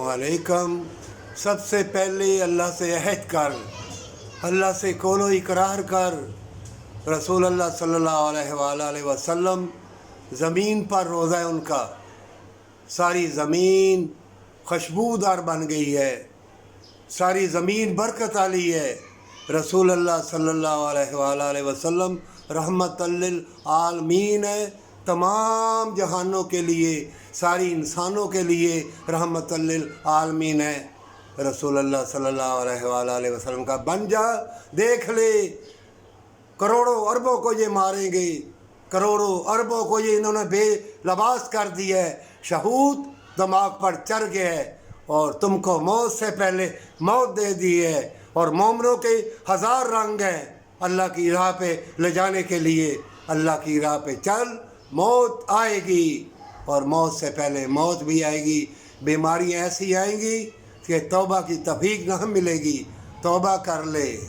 علیکم۔ سب سے پہلے اللہ سے عہد کر، اللہ سے قول و اقرار کر، رسول اللہ صلی اللہ علیہ وآلہ وسلم زمین پر روزہ ان کا، ساری زمین خوشبودار بن گئی ہے، ساری زمین برکت والی ہے۔ رسول اللہ صلی اللہ علیہ وآلہ وسلم رحمت للعالمین ہے، تمام جہانوں کے لیے، ساری انسانوں کے لیے رحمت للعالمین ہے۔ رسول اللہ صلی اللہ علیہ وآلہ وسلم کا بن جا، دیکھ لے کروڑوں اربوں کو یہ ماریں گے، کروڑوں اربوں کو یہ انہوں نے بے لباس کر دیا ہے، شہود دماغ پر چڑھ گیا ہے، اور تم کو موت سے پہلے موت دے دی ہے۔ اور مومنوں کے ہزار رنگ ہیں اللہ کی راہ پہ لے جانے کے لیے۔ اللہ کی راہ پہ چل، موت آئے گی، اور موت سے پہلے موت بھی آئے گی۔ بیماریاں ایسی آئیں گی کہ توبہ کی توفیق نہ ملے گی۔ توبہ کر لے۔